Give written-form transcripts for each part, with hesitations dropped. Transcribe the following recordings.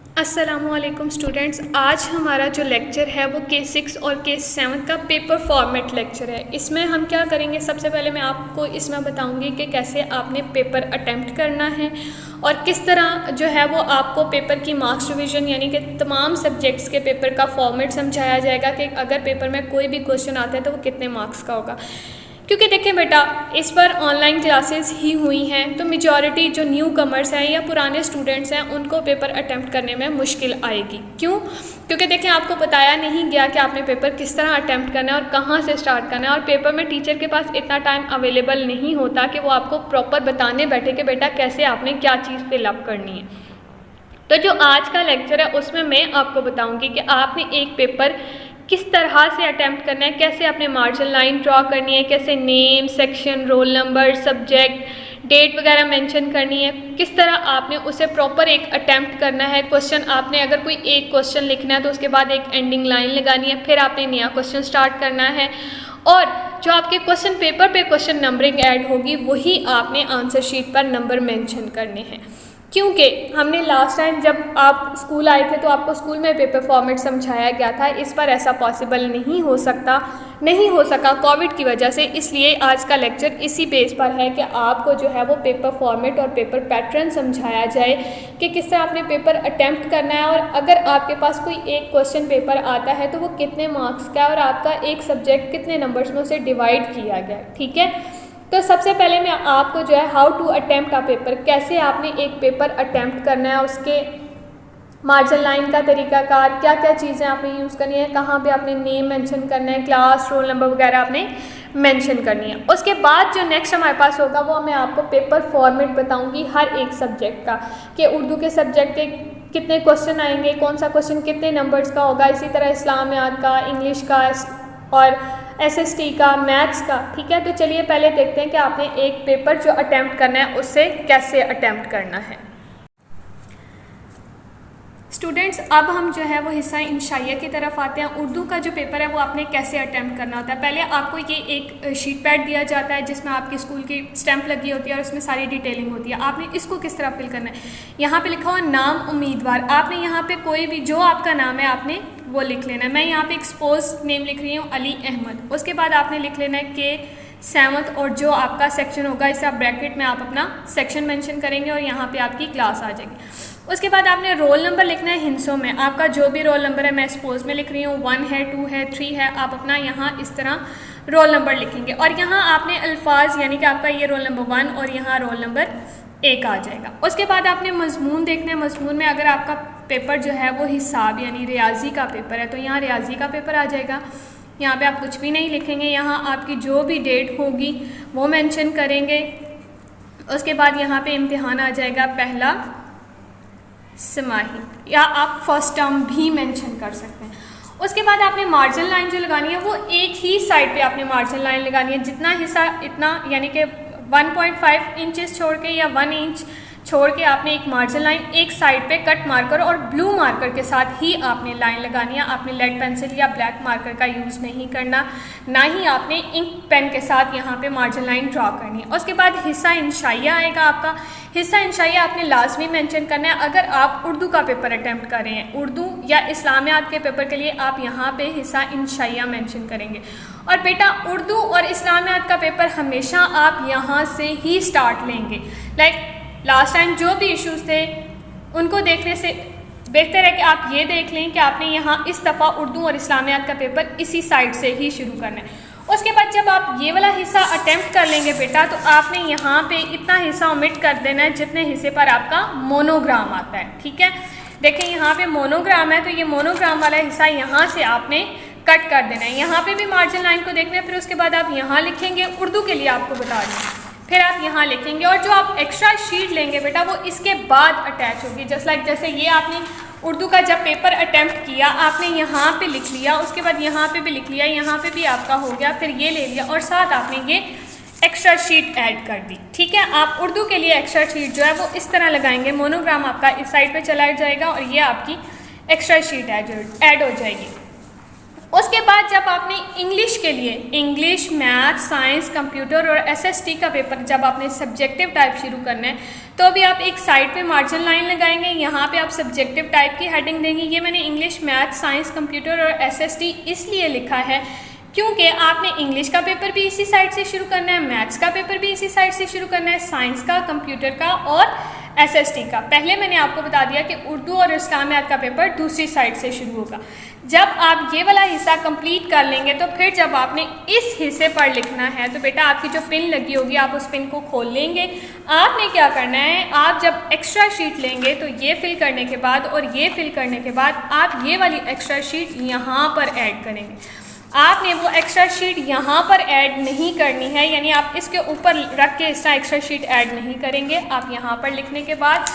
अस्सलामुअलैकुम स्टूडेंट्स, आज हमारा जो लेक्चर है वो केस 6 और केस 7 का पेपर फॉर्मेट लेक्चर है। इसमें हम क्या करेंगे, सबसे पहले मैं आपको इसमें बताऊंगी कि कैसे आपने पेपर अटेम्प्ट करना है और किस तरह जो है वो आपको पेपर की मार्क्स डिवीज़न यानी कि तमाम सब्जेक्ट्स के पेपर का फॉर्मेट समझाया जाएगा कि अगर पेपर में कोई भी क्वेश्चन आता है तो वो कितने मार्क्स का होगा। क्योंकि देखें बेटा, इस पर ऑनलाइन क्लासेस ही हुई हैं तो मेजॉरिटी जो न्यू कमर्स हैं या पुराने स्टूडेंट्स हैं उनको पेपर अटेम्प्ट करने में मुश्किल आएगी। क्यों? क्योंकि देखें, आपको बताया नहीं गया कि आपने पेपर किस तरह अटेम्प्ट करना है और कहाँ से स्टार्ट करना है, और पेपर में टीचर के पास इतना टाइम अवेलेबल नहीं होता कि वो आपको प्रॉपर बताने बैठे कि बेटा कैसे आपने क्या चीज़ फिलअप करनी है। तो जो आज का लेक्चर है उसमें मैं आपको बताऊँगी कि आपने एक पेपर किस तरह से अटेम्प्ट करना है, कैसे आपने मार्जिन लाइन ड्रॉ करनी है, कैसे name, section, roll number, subject, date वगैरह मेंशन करनी है, किस तरह आपने उसे प्रॉपर एक अटेम्प्ट करना है। क्वेश्चन आपने अगर कोई एक क्वेश्चन लिखना है तो उसके बाद एक एंडिंग लाइन लगानी है, फिर आपने नया क्वेश्चन स्टार्ट करना है और जो आपके क्वेश्चन पेपर पे क्वेश्चन नंबरिंग ऐड होगी वही आपने आंसर शीट पर नंबर मेंशन करने हैं। क्योंकि हमने लास्ट टाइम जब आप स्कूल आए थे तो आपको स्कूल में पेपर फॉर्मेट समझाया गया था, इस बार ऐसा पॉसिबल नहीं हो सका कोविड की वजह से। इसलिए आज का लेक्चर इसी बेस पर है कि आपको जो है वो पेपर फॉर्मेट और पेपर पैटर्न समझाया जाए कि किस तरह आपने पेपर अटेम्प्ट करना है और अगर आपके पास कोई एक क्वेश्चन पेपर आता है तो वो कितने मार्क्स का है और आपका एक सब्जेक्ट कितने नंबर्स में उसे डिवाइड किया गया। ठीक है, तो सबसे पहले मैं आपको जो है how to attempt a paper, कैसे आपने एक पेपर अटेम्प्ट करना है, उसके मार्जिन लाइन का तरीकाकार, क्या क्या चीज़ें आपने यूज़ करनी है, कहाँ पे आपने नेम मेंशन करना है, क्लास, रोल नंबर वगैरह आपने मेंशन करनी है। उसके बाद जो नेक्स्ट हमारे पास होगा वो मैं आपको पेपर फॉर्मेट बताऊंगी हर एक सब्जेक्ट का कि उर्दू के सब्जेक्ट के कितने क्वेश्चन आएंगे, कौन सा क्वेश्चन कितने नंबर्स का होगा, इसी तरह इस्लामियात का, इंग्लिश का और SST का, मैथ्स का। ठीक है, तो चलिए पहले देखते हैं कि आपने एक पेपर जो अटेम्प्ट करना है उससे कैसे अटेम्प्ट करना है। स्टूडेंट्स, अब हम जो है वो हिस्सा इंशाइया की तरफ आते हैं। उर्दू का जो पेपर है वो आपने कैसे अटेम्प्ट करना होता है। पहले आपको ये एक शीट पैड दिया जाता है जिसमें आपकी स्कूल की स्टैंप लगी होती है और उसमें सारी डिटेलिंग होती है। आपने इसको किस तरह फिल करना है, यहाँ पे लिखा हुआ नाम उम्मीदवार, आपने यहाँ पे कोई भी जो आपका नाम है आपने वो लिख लेना है। मैं यहाँ पे एक्सपोज नेम लिख रही हूँ अली अहमद। उसके बाद आपने लिख लेना है के 7 और जो आपका सेक्शन होगा इसे आप ब्रैकेट में आप अपना सेक्शन मेंशन करेंगे और यहाँ पे आपकी क्लास आ जाएगी। उसके बाद आपने रोल नंबर लिखना है हिंसों में, आपका जो भी रोल नंबर है, मैं सपोज में लिख रही हूँ 1 है, 2 है, 3 है, आप अपना यहाँ इस तरह रोल नंबर लिखेंगे और यहाँ आपने अल्फाज यानी कि आपका ये रोल नंबर 1 और यहाँ रोल नंबर 1 आ जाएगा। उसके बाद आपने मजमून देखना है। मजमून में अगर आपका पेपर जो है वो हिसाब यानी रियाजी का पेपर है तो यहाँ रियाजी का पेपर आ जाएगा। यहाँ पे आप कुछ भी नहीं लिखेंगे, यहाँ आपकी जो भी डेट होगी वो मेंशन करेंगे। उसके बाद यहाँ पे इम्तिहान आ जाएगा पहला समाही, या आप फर्स्ट टर्म भी मेंशन कर सकते हैं। उसके बाद आपने मार्जिन लाइन जो लगानी है वो एक ही साइड पे आपने मार्जिन लाइन लगानी है, जितना हिस्सा इतना, यानी कि 1.5 इंचेस छोड़ के या 1 इंच छोड़ के आपने एक मार्जिन लाइन एक साइड पे कट मार्कर और ब्लू मार्कर के साथ ही आपने लाइन लगानी है। आपने लेड पेंसिल या ब्लैक मार्कर का यूज़ नहीं करना, ना ही आपने इंक पेन के साथ यहाँ पे मार्जिन लाइन ड्रॉ करनी है। उसके बाद हिस्सा इंशाइया आएगा आपका। हिस्सा इंशाइया आपने लाजमी मेंशन करना है अगर आप उर्दू का पेपर अटैम्प्ट कर रहे हैं। उर्दू या इस्लामियात के पेपर के लिए आप यहाँ पे हिस्सा इंशाइया मेंशन करेंगे। और बेटा, उर्दू और इस्लामियात का पेपर हमेशा आप यहाँ से ही स्टार्ट लेंगे। लाइक लास्ट टाइम जो भी इश्यूज़ थे उनको देखने से बेहतर है कि आप ये देख लें कि आपने यहाँ इस दफ़ा उर्दू और इस्लामियात का पेपर इसी साइड से ही शुरू करना है। उसके बाद जब आप ये वाला हिस्सा अटेम्प्ट कर लेंगे बेटा तो आपने यहाँ पे इतना हिस्सा ओमिट कर देना है जितने हिस्से पर आपका मोनोग्राम आता है। ठीक है, देखें यहाँ पे मोनोग्राम है तो ये मोनोग्राम वाला हिस्सा यहाँ से आपने कट कर देना है। यहाँ पे भी मार्जिन लाइन को देखना है, फिर उसके बाद आप यहाँ लिखेंगे, उर्दू के लिए आपको बता दें, फिर आप यहाँ लिखेंगे और जो आप एक्स्ट्रा शीट लेंगे बेटा वो इसके बाद अटैच होगी। जस्ट लाइक जैसे ये आपने उर्दू का जब पेपर अटेम्प्ट किया आपने यहाँ पे लिख लिया, उसके बाद यहाँ पे भी लिख लिया, यहाँ पे भी आपका हो गया, फिर ये ले लिया और साथ आपने ये एक्स्ट्रा शीट ऐड कर दी। ठीक है, आप उर्दू के लिए एक्स्ट्रा शीट जो है वो इस तरह लगाएंगे, मोनोग्राम आपका इस साइड पे चला जाएगा और ये आपकी एक्स्ट्रा शीट ऐड हो जाएगी। उसके बाद जब आपने इंग्लिश के लिए इंग्लिश, मैथ, साइंस, कंप्यूटर और एसएसटी का पेपर जब आपने सब्जेक्टिव टाइप शुरू करना है तो अभी आप एक साइड पे मार्जिन लाइन लगाएंगे, यहाँ पे आप सब्जेक्टिव टाइप की हेडिंग देंगे। ये मैंने इंग्लिश, मैथ, साइंस, कंप्यूटर और एसएसटी इसलिए लिखा है क्योंकि आपने इंग्लिश का पेपर भी इसी साइड से शुरू करना है, मैथ्स का पेपर भी इसी साइड से शुरू करना है, साइंस का, कंप्यूटर का और एसएसटी का। पहले मैंने आपको बता दिया कि उर्दू और इस्लामियात का पेपर दूसरी साइड से शुरू होगा। जब आप ये वाला हिस्सा कंप्लीट कर लेंगे तो फिर जब आपने इस हिस्से पर लिखना है तो बेटा आपकी जो पिन लगी होगी आप उस पिन को खोल लेंगे। आपने क्या करना है, आप जब एक्स्ट्रा शीट लेंगे तो ये फिल करने के बाद और ये फिल करने के बाद आप ये वाली एक्स्ट्रा शीट यहाँ पर ऐड करेंगे। आपने वो एक्स्ट्रा शीट यहाँ पर ऐड नहीं करनी है, यानी आप इसके ऊपर रख के इस तरह एक्स्ट्रा शीट ऐड नहीं करेंगे। आप यहाँ पर लिखने के बाद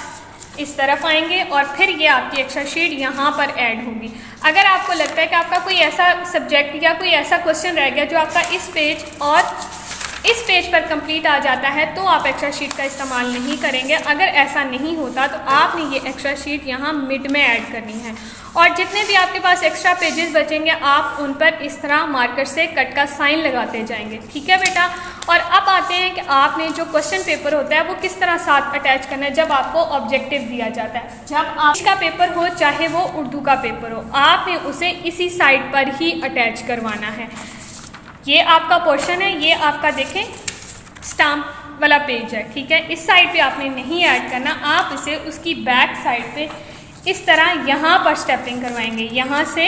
इस तरफ आएंगे और फिर ये आपकी एक्स्ट्रा शीट यहाँ पर ऐड होगी। अगर आपको लगता है कि आपका कोई ऐसा सब्जेक्ट या कोई ऐसा क्वेश्चन रह गया जो आपका इस पेज और इस पेज पर कंप्लीट आ जाता है तो आप एक्स्ट्रा शीट का इस्तेमाल नहीं करेंगे। अगर ऐसा नहीं होता तो आपने ये एक्स्ट्रा शीट यहाँ मिड में ऐड करनी है और जितने भी आपके पास एक्स्ट्रा पेजेस बचेंगे आप उन पर इस तरह मार्कर से कट का साइन लगाते जाएंगे। ठीक है बेटा। और अब आते हैं कि आपने जो क्वेश्चन पेपर होता है वो किस तरह साथ अटैच करना है जब आपको ऑब्जेक्टिव दिया जाता है। जब इंग्लिश का पेपर हो चाहे वो उर्दू का पेपर हो, आपने उसे इसी साइड पर ही अटैच करवाना है। ये आपका पोर्शन है, ये आपका देखें स्टाम्प वाला पेज है। ठीक है, इस साइड पे आपने नहीं ऐड करना, आप इसे उसकी बैक साइड पे इस तरह यहाँ पर स्टेपिंग करवाएंगे, यहाँ से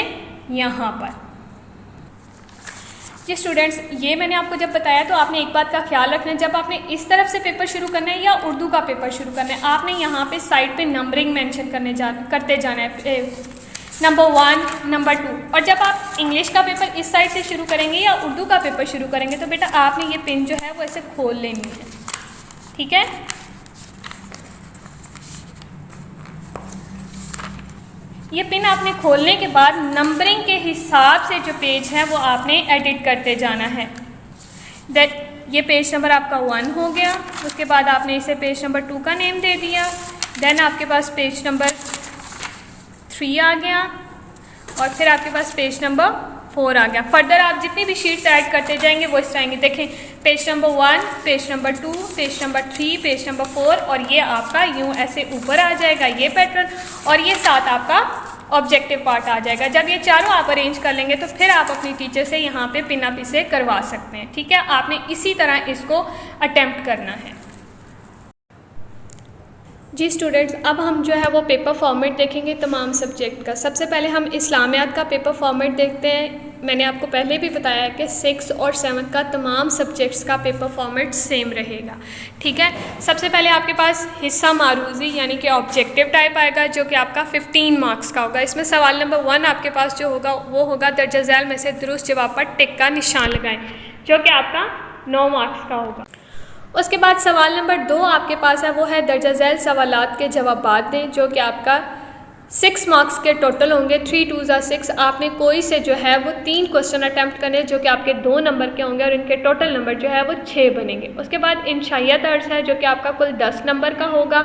यहाँ पर। जी स्टूडेंट्स, ये मैंने आपको जब बताया तो आपने एक बात का ख्याल रखना है, जब आपने इस तरफ से पेपर शुरू करना है या उर्दू का पेपर शुरू करना है, आपने यहाँ पे साइड पे नंबरिंग मेंशन करते जाना है, नंबर 1, नंबर 2। और जब आप इंग्लिश का पेपर इस साइड से शुरू करेंगे या उर्दू का पेपर शुरू करेंगे तो बेटा आपने ये पिन जो है वो ऐसे खोल लेनी है। ठीक है, ये पिन आपने खोलने के बाद नंबरिंग के हिसाब से जो पेज है वो आपने एडिट करते जाना है। ये पेज नंबर आपका 1 हो गया, उसके बाद आपने इसे पेज नंबर 2 का नेम दे दिया, देन आपके पास पेज नंबर 3 आ गया और फिर आपके पास पेज नंबर 4 आ गया। फर्दर आप जितनी भी शीट्स ऐड करते जाएंगे वो इस तरह आएंगे। देखें, page number 1, page number 2, page number 3, page number 4 और ये आपका यूँ ऐसे ऊपर आ जाएगा ये पैटर्न और ये साथ आपका ऑब्जेक्टिव पार्ट आ जाएगा। जब ये चारों आप अरेंज कर लेंगे तो फिर आप अपनी टीचर से यहाँ पे पिन अप इसे करवा सकते हैं। ठीक है, आपने इसी तरह इसको अटेम्प्ट करना है। जी स्टूडेंट्स, अब हम जो है वो पेपर फॉर्मेट देखेंगे तमाम सब्जेक्ट का। सबसे पहले हम इस्लामियात का पेपर फॉर्मेट देखते हैं। मैंने आपको पहले भी बताया है कि 6 और 7 का तमाम सब्जेक्ट्स का पेपर फॉर्मेट सेम रहेगा। ठीक है, सबसे पहले आपके पास हिस्सा मारूजी यानी कि ऑब्जेक्टिव टाइप आएगा जो कि आपका 15 मार्क्स का होगा। इसमें सवाल नंबर 1 आपके पास जो होगा वो होगा दर्जा झैल में से दुरुस्त जवाब पर टिक का निशान लगाएं जो कि आपका 9 मार्क्स का होगा। उसके बाद सवाल नंबर 2 आपके पास है वो है दर्जा झैल सवालात के जवाबात दें जो कि आपका 6 मार्क्स के टोटल होंगे। 3 2 ज़ा 6। आपने कोई से जो है वो 3 क्वेश्चन अटैम्प्ट करने जो कि आपके 2 नंबर के होंगे और इनके टोटल नंबर जो है वो 6 बनेंगे। उसके बाद इंशाइया तर्ज है जो कि आपका कुल 10 नंबर का होगा।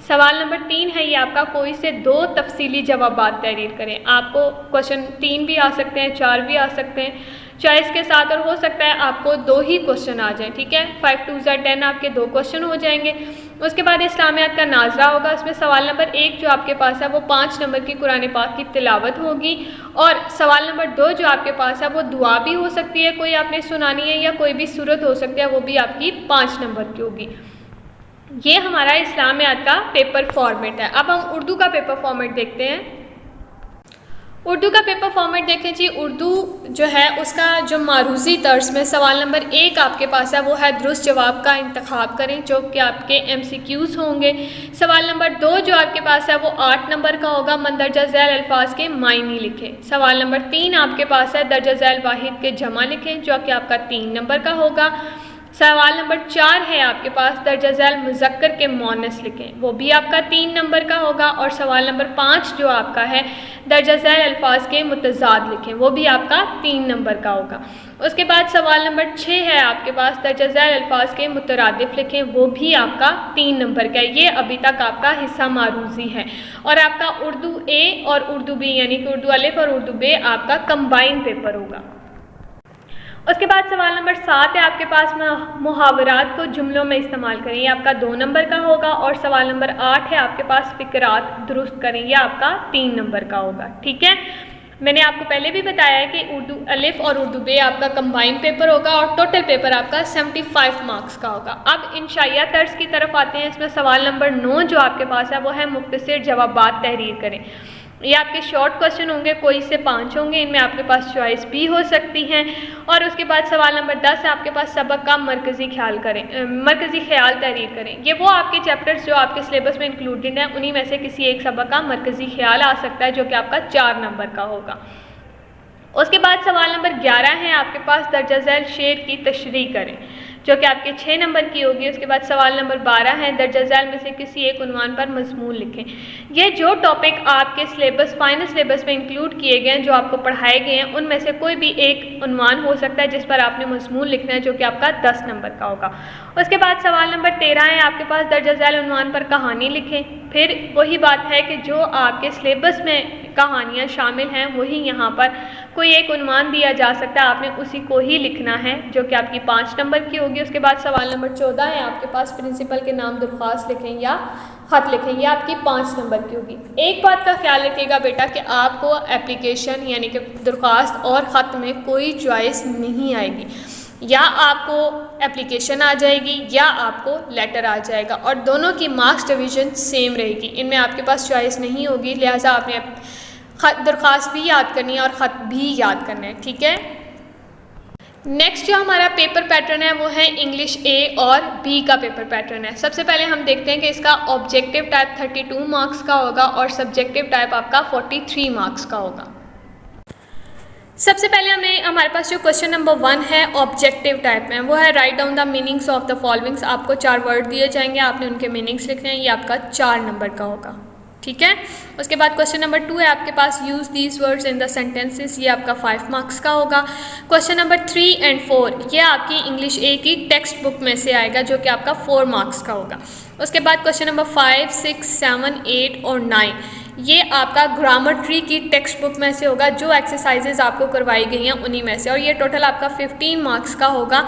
सवाल नंबर 3 है ये आपका कोई से 2 तफसीली जवाबात तहरीर करें। आपको क्वेश्चन 3 भी आ सकते हैं, 4 भी आ सकते हैं चॉइस के साथ और हो सकता है आपको 2 ही क्वेश्चन आ जाएं। ठीक है, 5 2 ज़ा 10 आपके 2 क्वेश्चन हो जाएंगे। उसके बाद इस्लामियात का नाजरा होगा। इसमें सवाल नंबर 1 जो आपके पास है वो 5 नंबर की कुरान पाक की तिलावत होगी और सवाल नंबर 2 जो आपके पास है वो दुआ भी हो सकती है, कोई आपने सुनानी है या कोई भी सूरत हो सकती है, वो भी आपकी 5 नंबर की होगी। ये हमारा इस्लामियात का पेपर फॉर्मेट है। अब हम उर्दू का पेपर फॉर्मेट देखते हैं। उर्दू का पेपर फॉर्मेट देखें जी। उर्दू जो है उसका जो मारूजी तर्ज में सवाल नंबर 1 आपके पास है वो है दुरुस्त जवाब का इंतखाब करें जो कि आपके MCQs होंगे। सवाल नंबर 2 जो आपके पास है वो 8 नंबर का होगा, मंदरजा झैल अल्फाज के मायने लिखें। सवाल नंबर 3 आपके पास है दर्जा झैल वाहिद के जमा लिखें जो कि आपका 3 नंबर का होगा। सवाल नंबर 4 है आपके पास दर्जा झैल मुज़क्कर के मोनस लिखें, वो भी आपका 3 नंबर का होगा। और सवाल नंबर 5 जो आपका है दर्जा झैल अल्फाज के मुतज़ाद लिखें, वो भी आपका 3 नंबर का होगा। उसके बाद सवाल नंबर 6 है आपके पास दर्जा झैल अल्फाज के मुतरादिफ लिखें, वो भी आपका 3 नंबर का है। ये अभी तक आपका हिस्सा मारूज़ी है। और आपका उर्दू ए और उर्दू बी यानी कि उर्दू अलिफ और उर्दू बे आपका कंबाइन पेपर होगा। उसके बाद सवाल नंबर 7 है आपके पास मुहावरात को जुमलों में इस्तेमाल करें, ये आपका 2 नंबर का होगा। और सवाल नंबर 8 है आपके पास फ़िक्रात दुरुस्त करें, ये आपका 3 नंबर का होगा। ठीक है, मैंने आपको पहले भी बताया है कि उर्दू अलिफ और उर्दू बे आपका कंबाइंड पेपर होगा और टोटल पेपर आपका 75 मार्क्स का होगा। अब इंशाइया तर्ज की तरफ आते हैं। इसमें सवाल नंबर 9 जो आपके पास है वो है मुख्तसर जवाबात तहरीर करें। ये आपके शॉर्ट क्वेश्चन होंगे, कोई से 5 होंगे, इनमें आपके पास चॉइस भी हो सकती हैं। और उसके बाद सवाल नंबर 10 है आपके पास सबक का मरकज़ी ख्याल तहरीर करें। ये वो आपके चैप्टर्स जो आपके सिलेबस में इंक्लूडेड हैं, उन्हीं में से किसी एक सबक का मरकज़ी ख्याल आ सकता है जो कि आपका 4 नंबर का होगा। उसके बाद सवाल नंबर 11 है आपके पास दर्जा झैल शेर की तशरीह करें, जो कि आपके 6 नंबर की होगी। उसके बाद सवाल नंबर 12 है दर्जा झैल में से किसी एक उन्वान पर मजमून लिखें। ये जो टॉपिक आपके फाइनल सिलेबस में इंक्लूड किए गए हैं, जो आपको पढ़ाए गए हैं, उनमें से कोई भी एक उन्वान हो सकता है जिस पर आपने मजमून लिखना है, जो कि आपका 10 नंबर का होगा। उसके बाद सवाल नंबर 13 है आपके पास दर्जा झैल उन्वान पर कहानी लिखें। फिर वही बात है कि जो आपके सिलेबस में कहानियाँ शामिल हैं वही यहाँ पर कोई एक उन्वान दिया जा सकता है, आपने उसी को ही लिखना है, जो कि आपकी 5 नंबर की होगी। उसके बाद सवाल नंबर 14 है आपके पास प्रिंसिपल के नाम दरख्वास्त लिखें या ख़त लिखें, ये आपकी 5 नंबर की होगी। एक बात का ख्याल रखिएगा बेटा कि आपको एप्लीकेशन यानी कि दरख्वास्त और ख़त में कोई चॉइस नहीं आएगी, या आपको एप्लीकेशन आ जाएगी या आपको लेटर आ जाएगा, और दोनों की मार्क्स डिवीज़न सेम रहेगी, इनमें आपके पास चॉइस नहीं होगी। लिहाजा आपने दरख्वास्त भी याद करनी है और ख़त भी याद करना है। ठीक है, नेक्स्ट जो हमारा पेपर पैटर्न है वो है इंग्लिश ए और बी का पेपर पैटर्न है। सबसे पहले हम देखते हैं कि इसका ऑब्जेक्टिव टाइप 32 मार्क्स का होगा और सब्जेक्टिव टाइप आपका 43 मार्क्स का होगा। सबसे पहले हमारे पास जो क्वेश्चन नंबर 1 है ऑब्जेक्टिव टाइप में, वो है write down the meanings of the followings. आपको 4 वर्ड दिए जाएंगे, आपने उनके मीनिंग्स लिखने हैं, ये आपका 4 नंबर का होगा। ठीक है, उसके बाद क्वेश्चन नंबर 2 है आपके पास use these words in the sentences, ये आपका 5 मार्क्स का होगा। क्वेश्चन नंबर 3 एंड 4 ये आपकी इंग्लिश ए की टेक्स्ट बुक में से आएगा, जो कि आपका 4 मार्क्स का होगा। उसके बाद क्वेश्चन नंबर 5, 6, 7, 8 और 9 ये आपका ग्रामर ट्री की टेक्स्ट बुक में से होगा, जो एक्सरसाइजेज आपको करवाई गई हैं उन्हीं में से, और ये टोटल आपका 15 मार्क्स का होगा।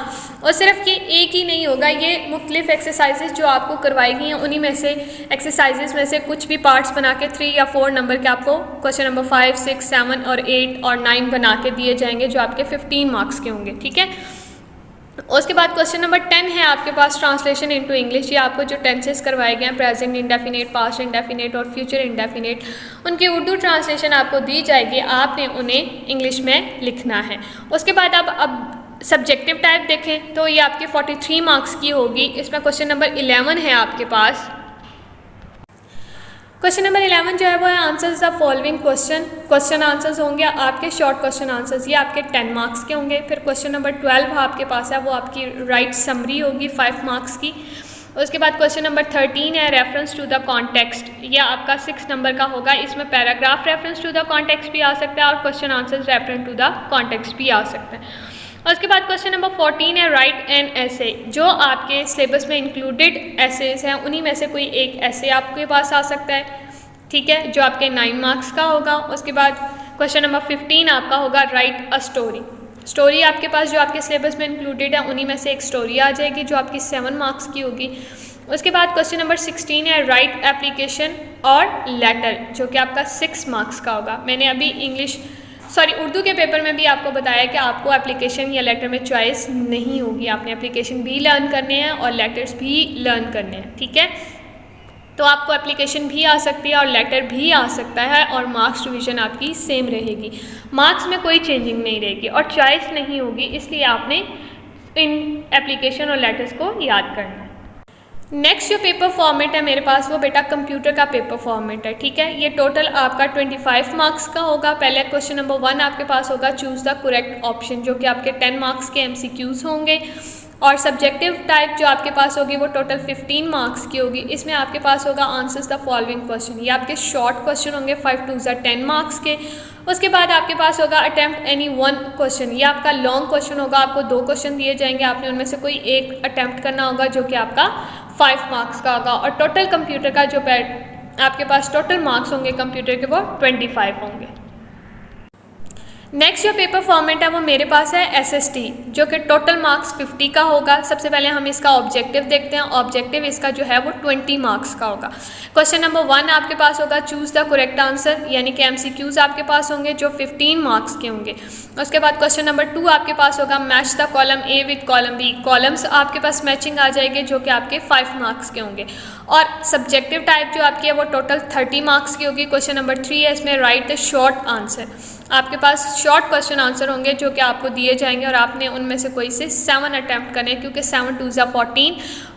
और सिर्फ ये एक ही नहीं होगा, ये मुख्तलिफ एक्सरसाइजेज जो आपको करवाई गई हैं उन्हीं में से एक्सरसाइजेज में से कुछ भी पार्ट्स बना के 3 या 4 नंबर के आपको क्वेश्चन नंबर 5, 6, 7 और 8 और 9 बना के दिए जाएंगे, जो आपके 15 मार्क्स के होंगे। ठीक है, उसके बाद क्वेश्चन नंबर 10 है आपके पास ट्रांसलेशन इनटू इंग्लिश। ये आपको जो टेंसेस करवाए गए हैं प्रेजेंट इंडेफिनेट, पास्ट इंडेफिनेट और फ्यूचर इंडेफिनेट, उनकी उर्दू ट्रांसलेशन आपको दी जाएगी, आपने उन्हें इंग्लिश में लिखना है। उसके बाद अब सब्जेक्टिव टाइप देखें तो ये आपके 43 मार्क्स की होगी। इसमें क्वेश्चन नंबर 11 है आपके पास। क्वेश्चन नंबर 11 जो है वो है answers the following question answers होंगे आपके शॉर्ट क्वेश्चन आंसर्स, ये आपके 10 मार्क्स के होंगे। फिर क्वेश्चन नंबर 12 आपके पास है, वो आपकी राइट समरी होगी 5 मार्क्स की। उसके बाद क्वेश्चन नंबर 13 है रेफरेंस टू द कॉन्टेक्स्ट, ये आपका 6 नंबर का होगा। इसमें paragraph reference to the context भी आ सकता है और question answers reference to the context भी आ सकता है। उसके बाद क्वेश्चन नंबर 14 है राइट एन ऐसे, जो आपके सिलेबस में इंक्लूडेड ऐसेज हैं उन्हीं में से कोई एक ऐसे आपके पास आ सकता है। ठीक है, जो आपके 9 मार्क्स का होगा। उसके बाद क्वेश्चन नंबर 15 आपका होगा राइट अ स्टोरी आपके पास जो आपके सिलेबस में इंक्लूडेड है उन्हीं में से एक स्टोरी आ जाएगी, जो आपकी 7 मार्क्स की होगी। उसके बाद क्वेश्चन नंबर 16 है राइट एप्लीकेशन और लेटर, जो कि आपका 6 मार्क्स का होगा। मैंने अभी उर्दू के पेपर में भी आपको बताया कि आपको एप्लीकेशन या लेटर में चॉइस नहीं होगी, आपने एप्लीकेशन भी लर्न करने हैं और लेटर्स भी लर्न करने हैं। ठीक है, तो आपको एप्लीकेशन भी आ सकती है और लेटर भी आ सकता है और मार्क्स डिवीज़न आपकी सेम रहेगी, मार्क्स में कोई चेंजिंग नहीं रहेगी और चॉइस नहीं होगी, इसलिए आपने इन एप्लीकेशन और लेटर्स को याद करना है। नेक्स्ट जो पेपर फॉर्मेट है मेरे पास वो बेटा कंप्यूटर का पेपर फॉर्मेट है। ठीक है, ये टोटल आपका 25 मार्क्स का होगा। पहले क्वेश्चन नंबर 1 आपके पास होगा चूज़ द करेक्ट ऑप्शन, जो कि आपके 10 मार्क्स के MCQs होंगे। और सब्जेक्टिव टाइप जो आपके पास होगी वो टोटल 15 मार्क्स की होगी। इसमें आपके पास होगा आंसर्स द फॉलोइंग क्वेश्चन, ये आपके शॉर्ट क्वेश्चन होंगे 5 2 10 मार्क्स के। उसके बाद आपके पास होगा अटेम्प्ट एनी वन क्वेश्चन, ये आपका लॉन्ग क्वेश्चन होगा, आपको 2 क्वेश्चन दिए जाएंगे, आपने उनमें से कोई एक अटेम्प्ट करना होगा जो कि आपका 5 मार्क्स का होगा। और टोटल कंप्यूटर का जो आपके पास टोटल मार्क्स होंगे कंप्यूटर के वो 25 होंगे। नेक्स्ट जो पेपर फॉर्मेट है वो मेरे पास है SST, जो कि टोटल मार्क्स 50 का होगा। सबसे पहले हम इसका ऑब्जेक्टिव देखते हैं। ऑब्जेक्टिव इसका जो है वो 20 मार्क्स का होगा। क्वेश्चन नंबर 1 आपके पास होगा चूज़ द करेक्ट आंसर, यानी कि MCQs आपके पास होंगे जो 15 मार्क्स के होंगे। उसके बाद क्वेश्चन नंबर 2 आपके पास होगा match the column A with column B, columns आपके पास मैचिंग आ जाएगी जो कि आपके 5 मार्क्स के होंगे। और सब्जेक्टिव टाइप जो आपकी है वो टोटल 30 मार्क्स की होगी। क्वेश्चन नंबर 3 है, इसमें राइट द शॉर्ट आंसर, आपके पास शॉर्ट क्वेश्चन आंसर होंगे जो कि आपको दिए जाएंगे और आपने उनमें से कोई से 7 अटैम्प्ट करने हैं, क्योंकि 7 2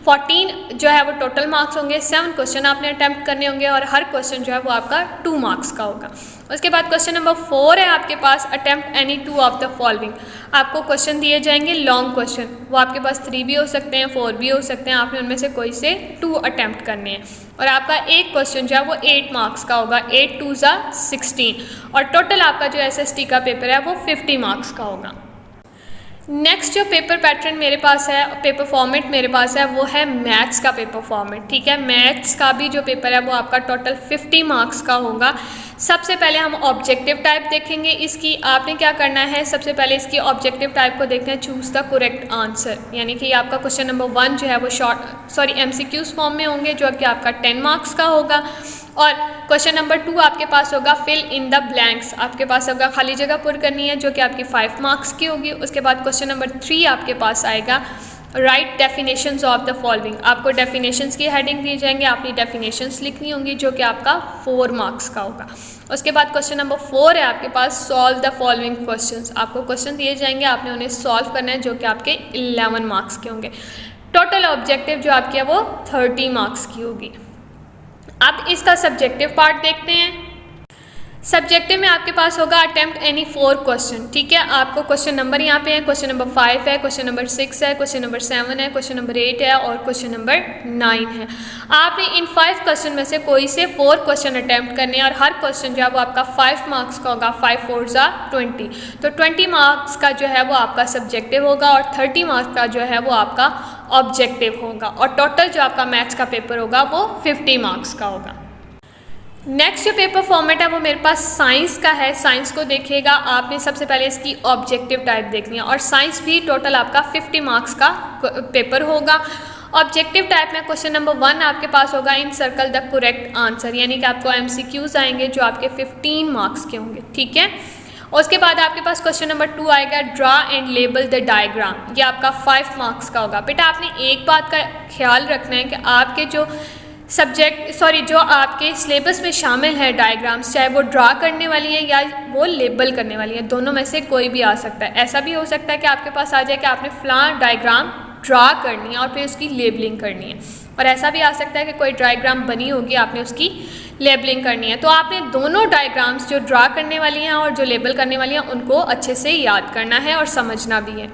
14 जो है वो टोटल मार्क्स होंगे। 7 क्वेश्चन आपने अटैम्प्ट करने होंगे और हर क्वेश्चन जो है वो आपका 2 मार्क्स का होगा। उसके बाद क्वेश्चन नंबर 4 है आपके पास attempt any 2 of the following, आपको क्वेश्चन दिए जाएंगे लॉन्ग क्वेश्चन, वो आपके पास 3 भी हो सकते हैं 4 भी हो सकते हैं, आपने उनमें से कोई से 2 अटैम्प्ट करने हैं और आपका एक क्वेश्चन जो है वो 8 मार्क्स का होगा। 8 2 16 और टोटल आपका जो SST का पेपर है वो 50 मार्क्स का होगा। नेक्स्ट जो पेपर पैटर्न मेरे पास है, पेपर फॉर्मेट मेरे पास है, वो है मैथ्स का पेपर फॉर्मेट। ठीक है, मैथ्स का भी जो पेपर है वो आपका टोटल 50 मार्क्स का होगा। सबसे पहले हम ऑब्जेक्टिव टाइप देखेंगे इसकी। आपने क्या करना है, सबसे पहले इसकी ऑब्जेक्टिव टाइप को देखना है चूज़ द करेक्ट आंसर, यानी कि आपका क्वेश्चन नंबर 1 जो है वो MCQs फॉर्म में होंगे जो कि आपका 10 मार्क्स का होगा। और क्वेश्चन नंबर 2 आपके पास होगा फिल इन द ब्लैंक्स, आपके पास होगा खाली जगह पुर करनी है जो कि आपकी 5 मार्क्स की होगी। उसके बाद क्वेश्चन नंबर 3 आपके पास आएगा right definitions of the following, आपको डेफिनेशंस की हेडिंग दी जाएंगे, आपकी डेफिनेशंस लिखनी होंगी जो कि आपका 4 मार्क्स का होगा। उसके बाद क्वेश्चन नंबर 4 है आपके पास सॉल्व द फॉलोइंग क्वेश्चंस, आपको क्वेश्चन दिए जाएंगे, आपने उन्हें सॉल्व करना है जो कि आपके 11 मार्क्स के होंगे। टोटल ऑब्जेक्टिव जो आपकी है वो 30 मार्क्स की होगी। अब इसका सब्जेक्टिव पार्ट देखते हैं। सब्जेक्टिव में आपके पास होगा अटेम्प्ट एनी 4 क्वेश्चन। ठीक है, आपको क्वेश्चन नंबर यहाँ पे है, क्वेश्चन नंबर 5 है, क्वेश्चन नंबर 6 है, क्वेश्चन नंबर 7 है, क्वेश्चन नंबर 8 है और क्वेश्चन नंबर 9 है। आपने इन 5 क्वेश्चन में से कोई से 4 क्वेश्चन अटेम्प्ट करने हैं और हर क्वेश्चन जो है वो आपका 5 मार्क्स का होगा। 5 4 20, तो 20 मार्क्स का जो है वो आपका सब्जेक्टिव होगा और 30 मार्क्स का जो है वो आपका ऑब्जेक्टिव होगा और टोटल जो आपका मैथ्स का पेपर होगा वो 50 मार्क्स का होगा। नेक्स्ट जो पेपर फॉर्मेट है वो मेरे पास साइंस का है। साइंस को देखिएगा, आपने सबसे पहले इसकी ऑब्जेक्टिव टाइप देखनी है और साइंस भी टोटल आपका 50 मार्क्स का पेपर होगा। ऑब्जेक्टिव टाइप में क्वेश्चन नंबर 1 आपके पास होगा इन सर्कल द करेक्ट आंसर, यानी कि आपको MCQs आएंगे जो आपके 15 मार्क्स के होंगे। ठीक है, उसके बाद आपके पास क्वेश्चन नंबर 2 आएगा draw and label the diagram, ये आपका 5 मार्क्स का होगा। बेटा आपने एक बात का ख्याल रखना है कि आपके जो जो आपके सिलेबस में शामिल है डायग्राम्स, चाहे वो ड्रा करने वाली है या वो लेबल करने वाली है, दोनों में से कोई भी आ सकता है। ऐसा भी हो सकता है कि आपके पास आ जाए कि आपने फलां डायग्राम ड्रा करनी है और फिर उसकी लेबलिंग करनी है, और ऐसा भी आ सकता है कि कोई डायग्राम बनी होगी, आपने उसकी लेबलिंग करनी है। तो आपने दोनों डायग्राम्स जो ड्रा करने वाली हैं और जो लेबल करने वाली हैं उनको अच्छे से याद करना है और समझना भी है।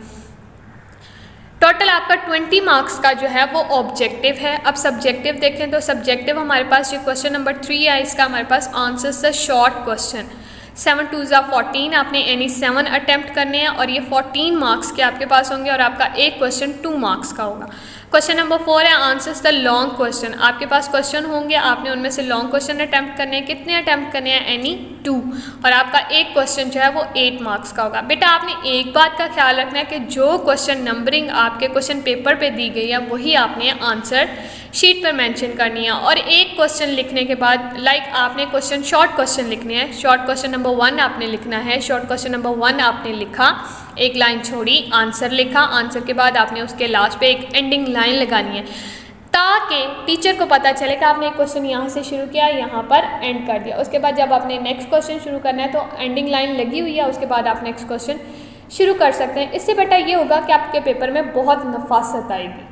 टोटल आपका 20 मार्क्स का जो है वो ऑब्जेक्टिव है। अब सब्जेक्टिव देखें तो सब्जेक्टिव हमारे पास जो क्वेश्चन नंबर 3 है इसका हमारे पास आंसर्स है शॉर्ट क्वेश्चन। 7 2 14, आपने एनी 7 अटैम्प्ट करने हैं और ये 14 मार्क्स के आपके पास होंगे और आपका एक क्वेश्चन 2 मार्क्स का होगा। क्वेश्चन नंबर 4 है आंसर्स द लॉन्ग क्वेश्चन, आपके पास क्वेश्चन होंगे, आपने उनमें से लॉन्ग क्वेश्चन अटैम्प्ट करने हैं। कितने अटैम्प्ट करने हैं? एनी 2, और आपका एक क्वेश्चन जो है वो 8 मार्क्स का होगा। बेटा आपने एक बात का ख्याल रखना है कि जो क्वेश्चन नंबरिंग आपके क्वेश्चन पेपर पे दी गई है वही आपने आंसर शीट पर मेंशन करनी है। और एक क्वेश्चन लिखने के बाद आपने क्वेश्चन शॉर्ट क्वेश्चन लिखने हैं, शॉर्ट क्वेश्चन नंबर 1 आपने लिखना है। शॉर्ट क्वेश्चन नंबर 1 आपने लिखा, एक लाइन छोड़ी, आंसर लिखा, आंसर के बाद आपने उसके लास्ट पे एक एंडिंग लाइन लगानी है ताकि टीचर को पता चले कि आपने एक क्वेश्चन यहाँ से शुरू किया, यहाँ पर एंड कर दिया। उसके बाद जब आपने नेक्स्ट क्वेश्चन शुरू करना है तो एंडिंग लाइन लगी हुई है, उसके बाद आप नेक्स्ट क्वेश्चन शुरू कर सकते हैं। इससे बेटा ये होगा कि आपके पेपर में बहुत नफासत आएगी।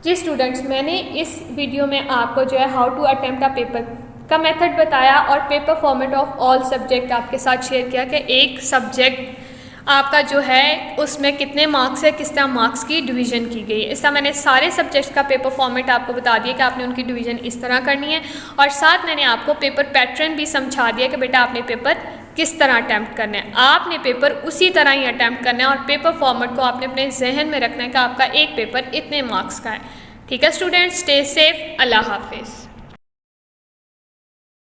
जी स्टूडेंट्स, मैंने इस वीडियो में आपको जो है how to attempt a paper का मेथड बताया और paper format of all subject आपके साथ शेयर किया कि एक सब्जेक्ट आपका जो है उसमें कितने मार्क्स है, किस तरह मार्क्स की डिवीज़न की गई है। इस तरह मैंने सारे सब्जेक्ट्स का पेपर फॉर्मेट आपको बता दिया कि आपने उनकी डिवीज़न इस तरह करनी है, और साथ मैंने आपको पेपर पैटर्न भी समझा दिया कि बेटा आपने पेपर किस तरह अटैम्प्ट करना है। आपने पेपर उसी तरह ही अटैम्प्ट करना है और पेपर फॉर्मेट को आपने अपने जहन में रखना है कि आपका एक पेपर इतने मार्क्स का है। ठीक है स्टूडेंट्स, स्टे सेफ, अल्लाह हाफिज़।